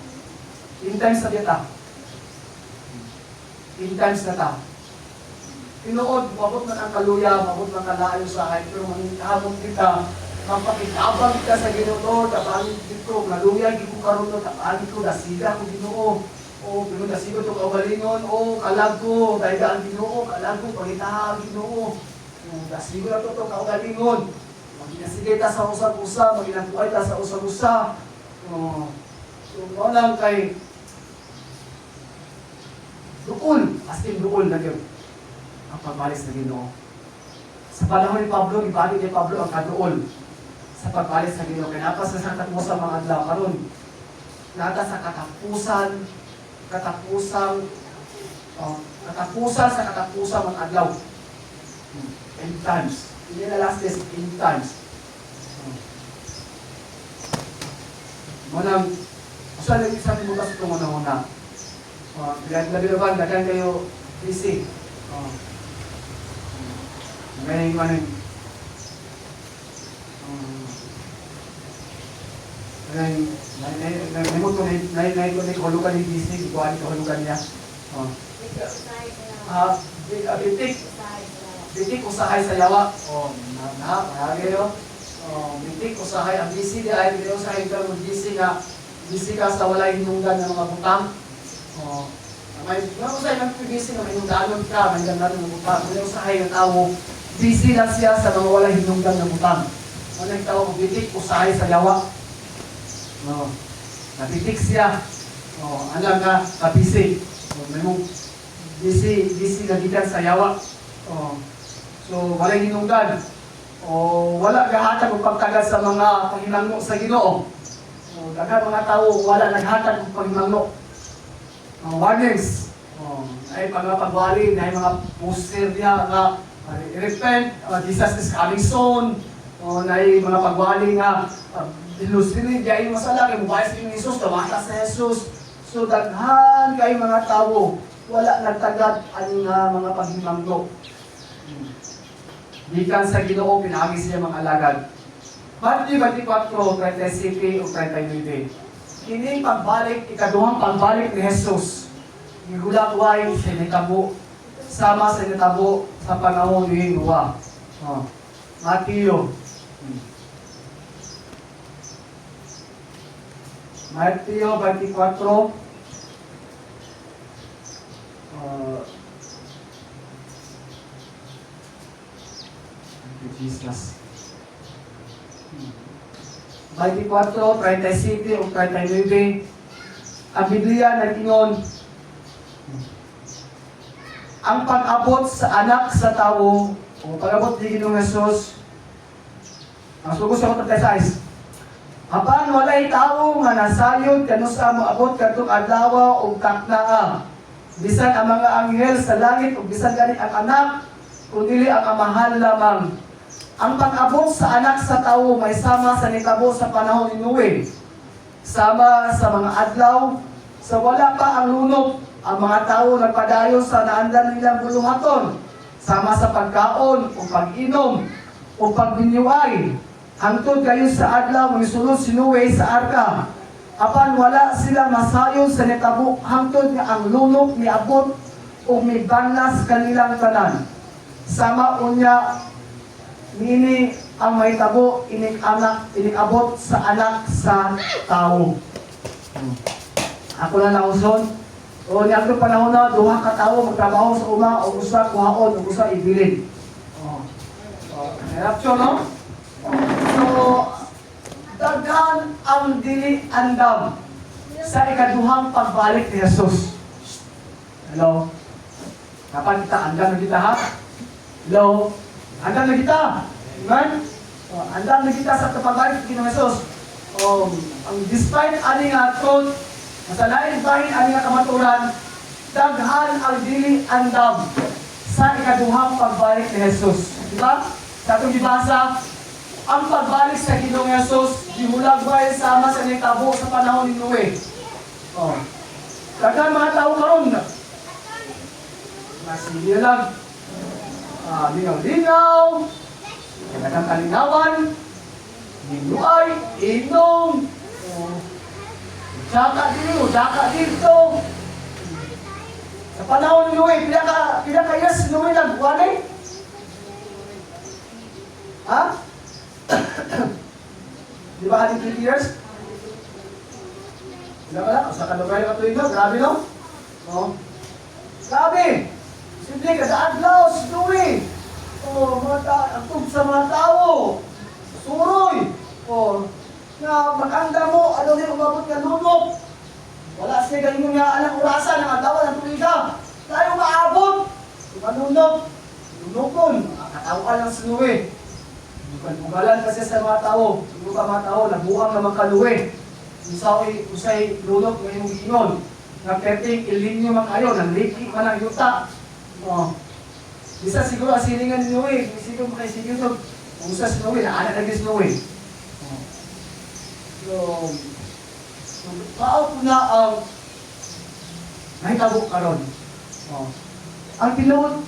In times na kita. In times na ta. Tinuod, mabot man ang kaluya, mabot man kalayo sa akin, pero mangintahabot kita, mapakitabang kita sa Ginoo, tapangin dito, kaluya, hindi ko karoon no, tapangin ko, dasiga ko Ginoo. O, pero dasigo ito kaugalingon, o, kalag ko, dahil ang Ginoo, kalag ko, pangitaha ang Ginoo. Dasigo na ito kaugalingon. Maginasigay ta sa usag-usa, maginatuay ta sa usag-usa. So, lang kay duol, as in duol na yun ang pagbalis na Ginoo. Sa panahon ni Pablo, ibalik ni Pablo ang kaduol sa pagbalis sa Ginoo. Kaya napas sa katapusan mga adlaw karon, nata sa katapusan sa katapusan mga adlaw. End times. Hindi na last days, end times. Manang, usan lang isang bukas ito muna-muna. Labi-laban, dagan kayo busy. May maning naimot ko na kahulugan ni busy, ikuha ni kahulugan niya. Bitik usahay sa yawa. Mahagi yun. Bitik usahay ang busy di ay hindi usahay ka kung busy ka sa walay hinunggan ng mga butang. May usahay ng busy na may hinungdanon ka, may ganda ng butang. May usahay yung tao, busy lang siya sa mga walay hinunggan ng butang. Ano yung tao, bitik usahay sa yawa. Nabitik siya. Alam ka, busy. May mong busy na gikan sa yawa. So, walay hinungdan. Wala gahatag og pagtagad sa mga panghinangno sa Ginoo. Daghang mga tao wala naghatag og panghinangno. Warnings. Ay mga pagwali, ay mga poster niya nga repent, Jesus is coming soon. Ay mga pagwali nga dilusili diay masala kay mubayas ni Jesus, tawata sa Jesus. So daghan kay mga tao wala nagtagad ang mga panghinangno. Gikan sa Ginoo pinagi siya mga alagad. Matthew 24:37 o 39. Kini pagbalik, ikaduhang pagbalik ni Jesus. Gigulagway sa nitabo, sama sa nitabo sa panahon ni Noah. Matthew 24. Jesus. 24:37 o 39. Ang Biblia nagtingon, ang pag-abot sa anak sa tao, o pag-abot ni Ginoong Jesus, ang sugo sa 36. Apan walay tao nga nasayod kanusa moabot kadtong adlaw ug taknaa. Bisan ang mga anghel sa langit ug bisan gani ang anak, kundi ang amahan lamang. Ang pag-abot sa anak sa tao may sama sa nitabo sa panahon ni Noe. Sama sa mga adlaw, sa wala pa ang lunok, ang mga tao nagpadayon sa naandan nilang buluhaton. Sama sa pagkaon o pag-inom o pagbinyuay. Hangtod kayo sa adlaw, misulod si Noe sa arka. Apan wala sila masayon sa nitabo, hangtod nga ang lunok niabot o may banas kanilang tanan. Sama unya nini ang may tabo inig-abot sa anak sa tao. Ako na nauson. O ni atong panahon na duha ka tawo magtrabaho sa uma o usa kuhaon o usa ibilin. Oh. Rapture, no? So, daghan ang dili andam sa ikaduhang pagbalik ni Jesus. Hello? Kapan kita andam na kita, ha? Hello? Andam na kita. Amen? Andam na kita sa pagbalik ni Jesus. Ang despite ani nga truth, masalain bahin ani nga kamaturan, daghan ang dili andam sa ikaduhang pagbalik ni Jesus. Diba? Sa itong gibasa, ang pagbalik sa Ginoong Jesus, gihulag ba sama sa nitabo sa panahon ni Noe. Daghan mga tao karon. Masigil lang. Lingaw-lingaw. Daghang kalinawan. Minuay, inom. Daka dito. Sa panahon ni Noe, pila ka years si Noe nagwalay? Ha? Di ba ating 20 years? Wala ka lang, sa kalugay ka tuwing no? Grabe no? Grabe! Simple ka, daadlaw, sinuwi! Agtog sa mga tao! Suroy! Na makanda mo, ano din umabot ka lunok! Wala siya galing nga alang orasan, ang adawan ng tuliga! Tayo maabot! Manunok! Lunokon! Katawaan lang sinuwi! Bugalan kasi sa mga tao, yung mga tao, nabuang naman kaluwi. Usay lulok ngayong giingon. Nagperting ilinyo man kayo, nanliki man ang yuta. Bisa siguro asilingan ni Noe, siguro makaisigil ito. Usa si Noe, naanak lagi si Noe. Pao po na ang nahitabo karon. Ang tinuod,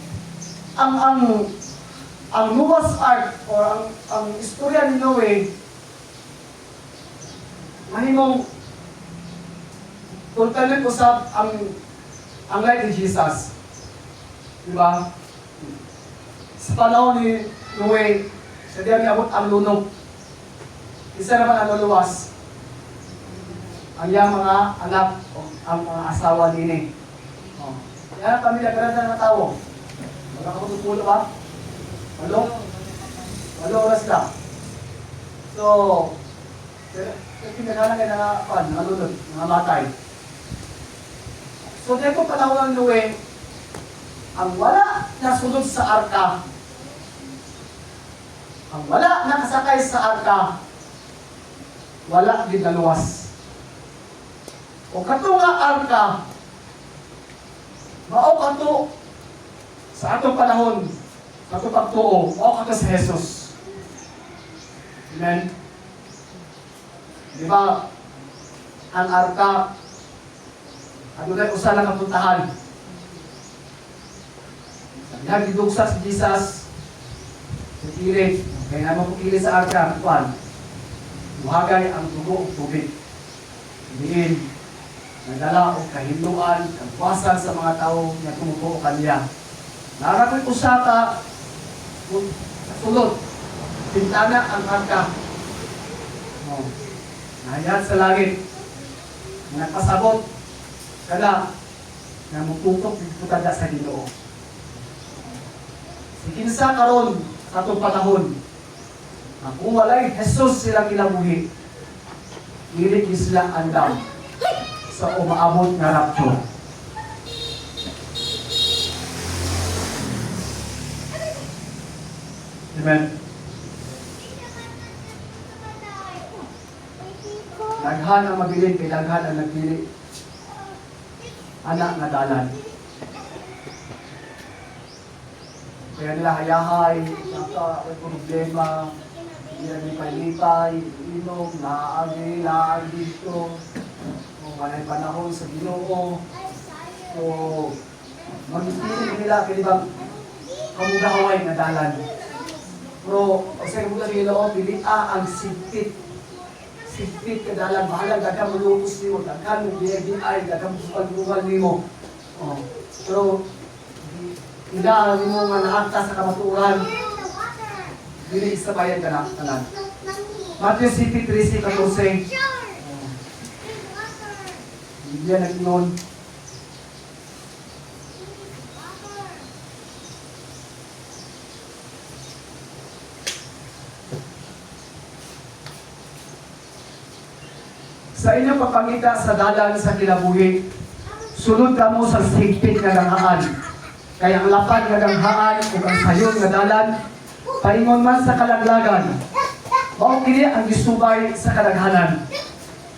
ang Noah's Ark or ang istorya ni Noe mahimong totally usap ang life ni Jesus. Diba? Sa panahon ni Noe, sa diyan niabot ang lunog. Isa naman ang luluwas. Ang iyang mga anak o ang mga asawa din. Yan ang pamilya, ganda ng tao. Magkakaputupulo ba? Walo oras lang. So, pinaghalang ka na nalunod, mga matay. So, dahil ko panahon ng Noe, ang wala nasunod sa arka, ang wala nakasakay sa arka, wala din naluwas. O kato nga arka, mao kato sa atong panahon, kato pagtuo, mao kato sa Jesus. Amen? Di ba, ang arka, ano na usa lang ang puntahan. Sabihan, didugsa si Jesus, sa kilid, kaya naman po kilid sa arka, kuwan, buhagay ang tugo o tubig. Diin, nagdala o kahinduan, kagwasan sa mga tao na tumutuo kaniya. Narakoy usa ka, sulod, pintana ang arka. Nahayat sa langit, nagpasabot, kada, na mututok dito kada sa Ginoo. Sikinsa karon sa itong panahon, na kung walay Jesus silang kinabuhi, ilig sila andam sa umaabot na rapture. Amen. Daghan ang mabilin, kay daghan ang nagpili. Anak na dalan. Kaya nila hayahay, may problema, hindi na lipay-lipay, inom, laagi dito. Kung manay panahon sa Ginoo. So, magpili nila, kaya bang kamugahaway na dalan. Pero, sa kamuga sa Ginoo, pili ang sigpit. Sigpit ka dalan, bahala, dagang malupos nimo, dagang BFDI, dagang pagbugal nimo. Pero, hindi mo nga naakta sa kamaturan, dili sa bayan ka na, tanan. Matthew 3:14. Biblia nag-ingon, sa inyong papangita sa dalan sa kinabuhi, sunod ka mo sa higpit nga langhaan. Kaya ang lapad nga langhaan o ang sayon nga dalan, paingon man sa kalaglagan. Mao kini ang gisubay sa kalaghanan.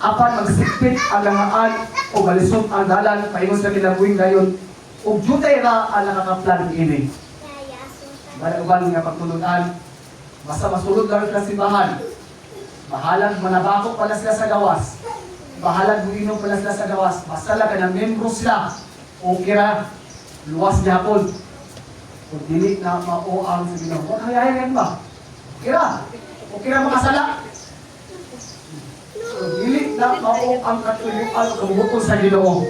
Apan magsigpit ang langhaan o malisod ang dalan, paingon sa kinabuhi dayon, ug jutay ra ang nakakaplan ini. Bala-uban nga pagtulunan, basta masulod lang sa simbahan. Bahalag manabako pala sila sa gawas. Bahalag buinom pala sila sa gawas. Basta lang ka ng membro sila. O kira, luwas niya po. Kung dili na mauang sa Ginoo. Huwag hayayan ba? Kira. O kira makasala. Kung dili na mauang katuyuan o kamubukol sa Ginoo.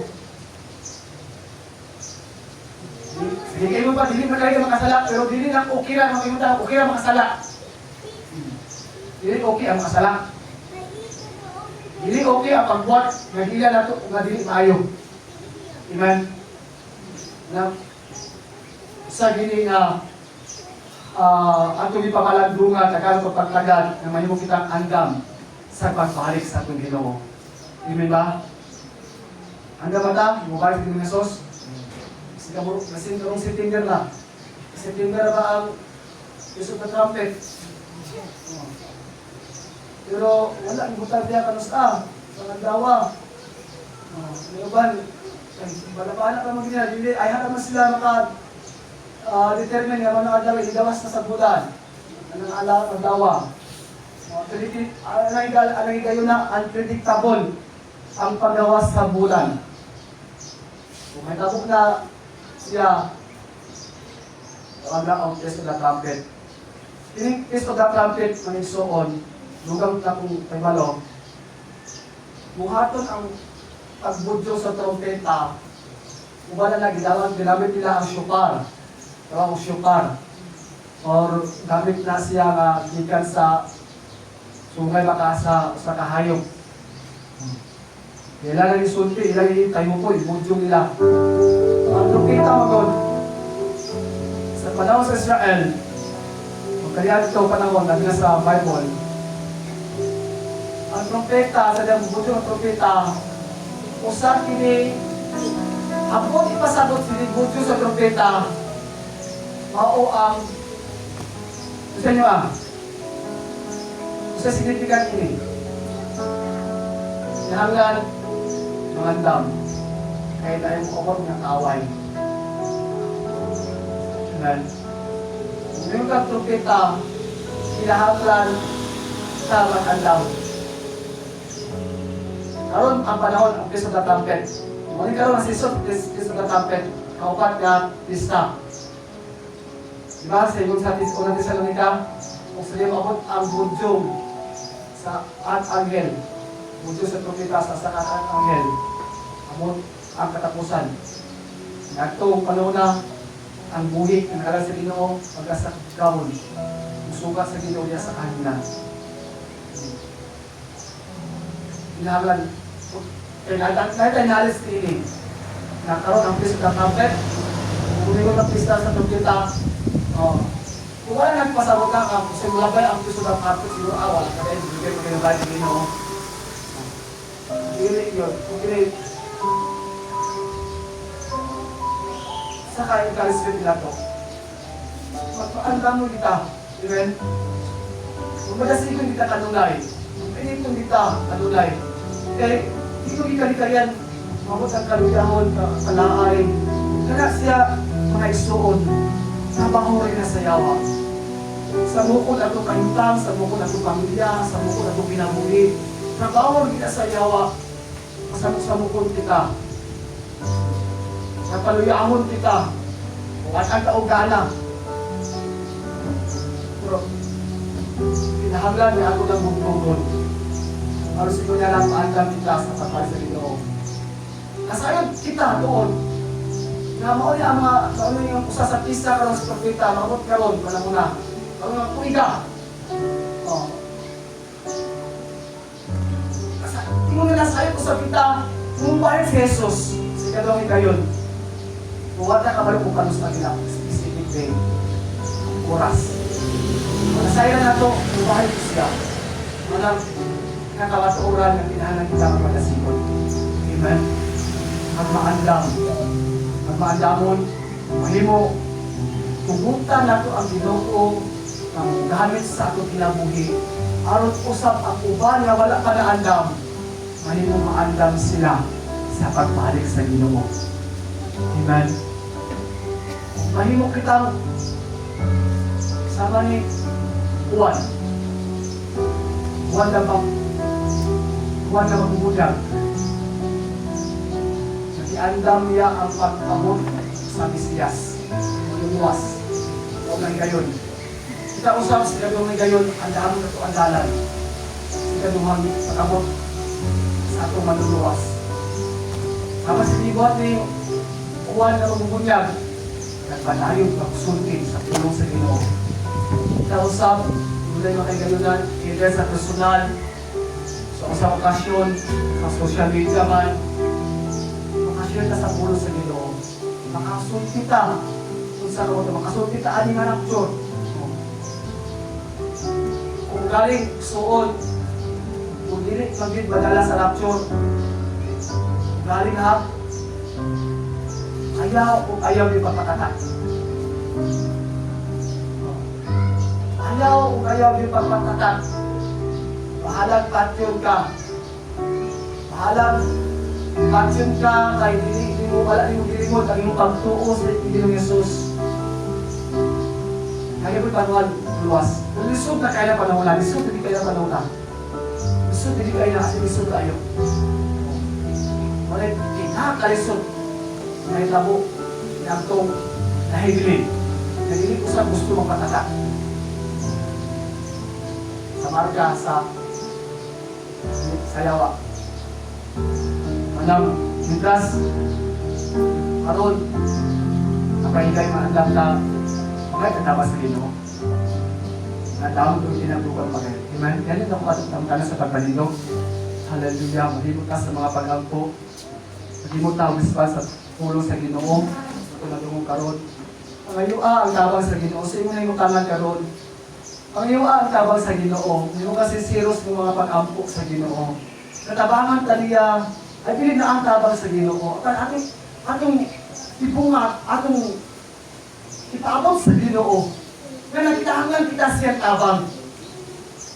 Sige kayo ba, dili na kayo makasala. Pero dili na o kira makimuta. O kira makasala. Dili okay ang makasala. Dili okay ang pagbuhat nga dili na ito nga dili maayo. Amen. Na sa gini nga ato ni pamalandungan tagaan pagpagtagad na mahimo kitang andam sa pagbalik sa atong Ginoo. Amen ba? Andam ba ta? Mubalik din ng Hesus? Kasi karong September na. September ba ang Yesus na trumpet? Pero wala ang butal diya kanusta sa nagdawa. Laban, bala-bala ka magina, dili ay hata man sila maka determine nga mga nagdawa igawas na sa bulan. Anong ala nagdawa. Alay kayo na unpredictable ang paggawas sa bulan. Kung may tabok na siya, tawag na ang test of the trumpet. Tining test of the trumpet manigsoon, lugang na kung paymalo, buhaton ang pagbudyo sa trompeta, ubala na ginamit nila ang shofar, tawag ang shofar, or gamit na siya nga gikan sa sungay baka sa kahayop. Ilang ang isulti, ilang tayo po, ibudyo nila. Ang trompeta mo sa panahon sa Israel, magkalian ito panahon na sa Bible, ang trompeta, sa dang budyo ng trompeta, usa kini, hapon ipasabot sini budyo sa trompeta, mao ang, gusto nyo usa significant ini. Nahanglan, mangandam, kaya tayo mukawag ng away. Amen. Kung yung trompeta, kinahanglan sa mag-andaw. Karon ang panahon ang Feast of the Trumpet. Muli karon ang season Feast of the Trumpet. Kaupat nga pista. Diba sa ibang sa unang Tesalonica, kung sa maabot ang budyong sa Archangel, budyong sa trompeta sa Archangel, abot ang katapusan. Nagtong panahon na ang buhi ng aral sa Ginoo pagkasak kaon. Musugat sa Ginoo niya sa kanina. Hinahanglan kaya natin nalis ini. Nakaroon ang Feast of the Trumpet. Kung hindi ko na pista sa trompeta, kung wala nagpasabot ka, kung simula ba ang Feast of the Trumpet, siguro awal, kaya ibigay ko kayo ba yung Ginoo. Hindi yun. Kung hindi, saka yung karismet nila to. Magpaandam mo kita. Amen? Kung magasigon kita kanunay, kung pinitong kita kanunay, kaya ito gikali-kalian, mabot ang kaluyahon, kalaay. Kaya siya mga isuon, nabahoy na sa yawa. Sa mukod ato kahintang, sa mukod ato pamilya, sa mukod ato pinabuhi. Nabahoy kita sa yawa, sa mukod kita. Napaluyahon kita, at ang kaugana. Pero, pinahanglan niya ako ng bugtugon. Aros ito niya lang paandam kita sa kapal sa Ginoo. Kasayon kita doon. Na mao niya ang mga yung usa sa pista karon sa propeta, maabot karon panahon na. Karon nga kuiga. Tingnan nila sa ayo sa kita Kung bakit si Jesus, si kadawin kayon, buwat na kabalo kung kanus na nila, specific day, oras. Masaya na ito, kung bakit siya. Walang nakawaturan ng tinahanan kita ang pagkasikot. Amen? Magmaandam. Magmaandamon, mahimo, tugutan na ito ang Ginoo ang gamit sa ato kinabuhi. Aron usap ang uban nga wala pa naandam, mahimo maandam sila sa pagbalik sa Ginoo. Amen? Mahimo kitang sama ni Juan. Juan na magbubudyag. Nakiandam niya ang pag-amot sa Mesiyas. Maluluwas. Huwag na gayon. Kita usap sa kadong na gayon, ang daan na ito ang dalan. Sa kadong pag-amot sa itong maluluwas. Kama sa libuhat ni Juan na magbubudyag, nagpanayog magsultin sa tulong sa Ginoo. Kita usap, mulay makagalunan, either sa personal, sa okasyon, sa social media man, makashare ka sa pulo sa Ginoo. Makasulti ka, kung saan ako ito, makasulti ka aning anak Diyos. Kung galing suod, kung dili magiging badala sa rapture, galing hap, ayaw o ayaw di pagpatatak. Ayaw o ayaw di pagpatatak. Bahalang patyon ka. Bahalang patyon ka kay hindi mo wala ni mo gilimod ang imong pagtuo sa Panginoong Hesus. Kaya po'y panuhan luwas. Kung lisod na kaya na panahon na, lisod hindi kaya na panahon na. Lisod hindi kaya na kasi lisod tayo. Ngunit kinakalisod na itabo ng itong nahigilin. Nahigilin ko sa gusto mong patatak. Sa marka sa Sayawa. Manang Judas, karon napahigay maandam na mga tatabas sa Ginoo. Natawag doon tinaglugan pa kayo. Amen? Ganit ako katutang ka na sa pagbalino. Hallelujah. Mahimot ka sa mga pag-ampo. Mahimot ka umispa sa pulo sa Ginoo. Ito na dumong karon. Ang ayua ang tabang sa Ginoo. Sa imo na yung tangan karon. Ang ayua ang tabang sa Ginoo. Hindi mo kasi serious ng mga pag-ampo sa Ginoo. Natabangan taliya, ay bilin na ang tabang sa Ginoo. Atong ipungat, atong ipaabot sa Ginoo. Na nagkitahangan kita sa iyang tabang.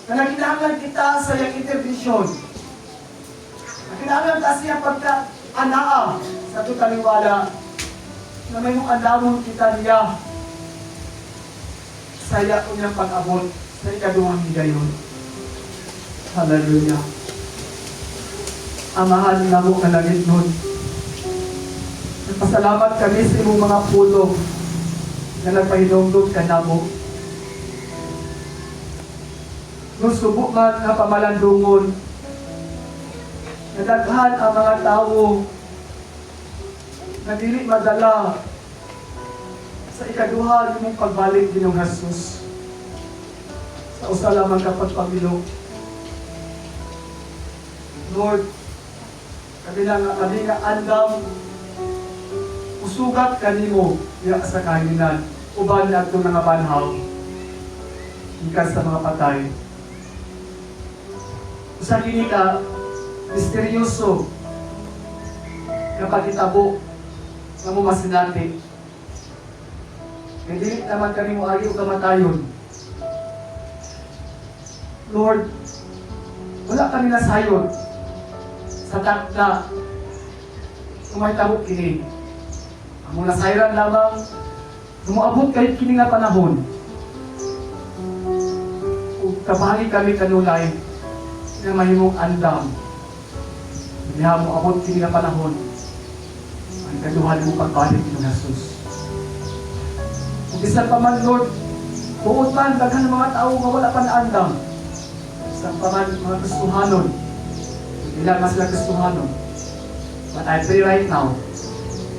Na nagkitahangan kita sa iyang intervention. Nagkitahangan kita sa iyang pagka-anaa sa tutaliwala na may mong andamon kita niya sa iyang unyang pag-abot sa ikaduhang higayon. Hallelujah. Amahan na mo ka langit nun. Nagpasalamat kami sa imong mga pulong na nagpahinungdog ka na mo. Nung subok man na pamalandungon, nadaghan ang mga tao na dili madala sa ikaduha mong pagbalik din ng Jesus. Sa usa lamang kapag Panginoon. Lord, kami nga andam, usugat kanimo diya sa kahinan, uban na itong mga banhaw, ikan sa mga patay. Usa kini ka, misteryoso, na pagkitabo, na mo masinati. Hindi naman kami mo ayaw kamatayon. Lord, wala kami nasayon sa takda kumaytabo kini. Ang mga sayran lamang umuabot kahit kini nga panahon. Kung kabali kami kanulay na mahimong andam, hindi mo abot kini nga panahon. Ang kaduhan mo pagbalik ng Jesus. Kung isa pa man, Lord, buot man, daghan ng mga tao nga wala pa na andam. Isa pa man, mga Kristohanon, ilan mas lang Kristohanon. But I pray right now,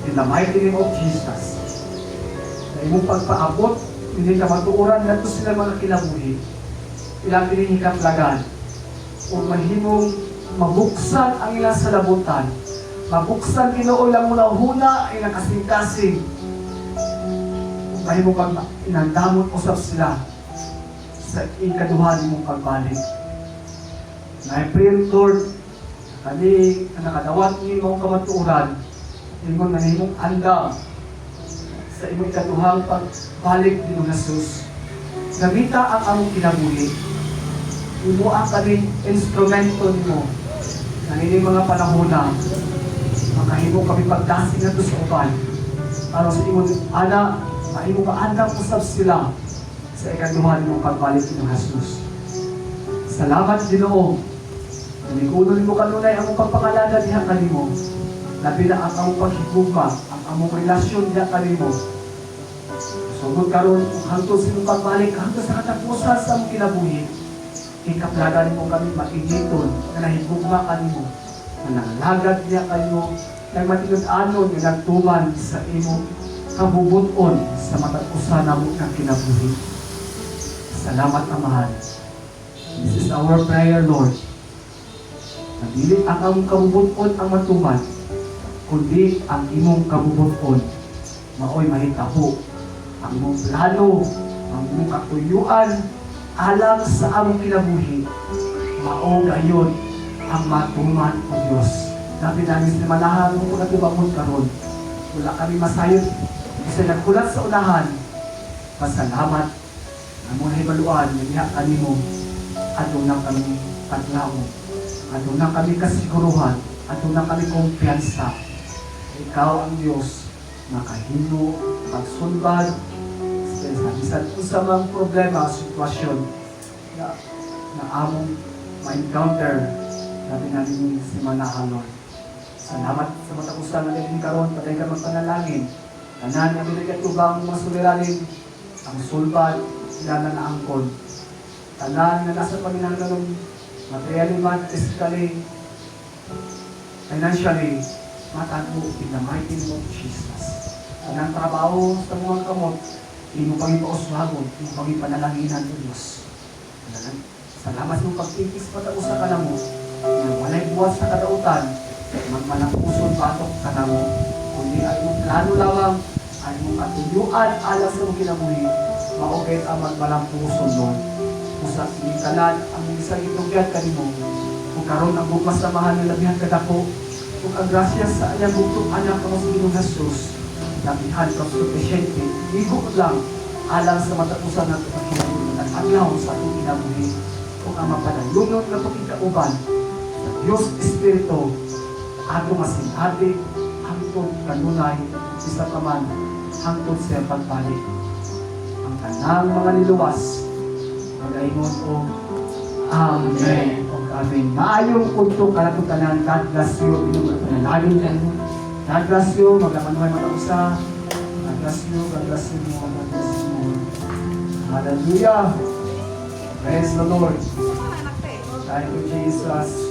in the mighty name of Jesus, na imong pagpaabot, hindi ka matuuran na ito sila mga kinabuhi. Ilang pinihikaplagan, o mahimong mabuksan ang ilang salabutan, Mabuksan Ginoo lang muna huna ay nakasing-kasing. Kaya mo pag inandamot usap sila sa ikaduhan mong pagbalik. Na I pray, Lord, kani nakadawat ni mong kamatuoran, imong nanimong andam sa imong ikaduhang pagbalik ni Jesus. Gabita ang among kinabuhi. Imo ang kani instrumento nimo. Nanini mga panahon na makahimo kami pagdasig nato sa uban. Para sa imong anak, mahimo kaandam usab sila sa ikaduhan mong pagbalik ni Jesus. Salamat Ginoo. Nikuno nimo kanunay ang among pagpakalada diha kanimo. Labi na ang among paghigugma, ang among relasyon diha kanimo. Sugod karon hangtod sa imong pagbalik, hangtod sa katapusan sa among kinabuhi. Ikaplaga nimo kami makigiton nga nahigugma kanimo. Na nangalagad diha kanimo, nagmatinud-anon nga nagtuman sa imong kabubuton sa matag-usa namo nga kinabuhi. Salamat Amahan. This is our prayer, Lord. Nagdili ang among kabubuton ang matuman, kundi ang imong kabubuton maoy mahitabo. Ang imong plano, ang imong katuyuan alang sa among kinabuhi, mao gayon ang matuman o Diyos. Dapat namin sa manahan kung natibamon karon. Wala kami masayod. Kasi nagkulat sa unahan, pasalamat ang mga hibaluan, niya kanimo, ato na kami paglaw, ato na kami kasiguruhan, ato na kami kumpiyansa. Ikaw ang Diyos, makahino, pagsunbad, sa bisan usamang problema, sitwasyon na among ma-encounter, sabi namin si Manahan, Lord. Salamat sa matakusan na din karon, patay ka magpanalangin. Tanan na binigay-tubang mga suliranin, ang sulbad, sila na naangkon. Tanan na nasa Panginoon, materially man, physically, financially, matago in the mighty name of Jesus. Tanan trabaho sa mga kamot, hindi mo pang ipauswagon, hindi mo pang ipanalaginan ng Diyos. Salamat ng pagtitis patakusa ka na mo, na walay buwas sa kadautan, magmalang puson batok ka na mo, kundi ay mong plano lamang, ay mong katuyuan alas ng kinabuhi, maugay ang magmalang puson doon. Usap sinikalan ang isang itugyan kanimo, kung karon ang bukas samahan ng labihan kadako, kung ang grasya sa anyang buktok anak ka mo sa Ginong Jesus, labihan ka sufficiente, igo lang, alang sa matapusan ng pagkinabuhi, at aglaw sa ating kinabuhi, kung ang mapadalunod na pagkikauban, sa Diyos Espiritu, ato masinati, hangtod kanunay, isa ka man, hangtod siya pagbalik. Ang tanang mga niluwas, mag-aingon ko, Amen. O Amen. Maayong punto kalatutanan, God bless you, pinag-panalagin kayo. God bless you, magkamanuhay matausa. God bless you, God bless you, God bless you. Hallelujah. Praise the Lord. Thank you, Jesus.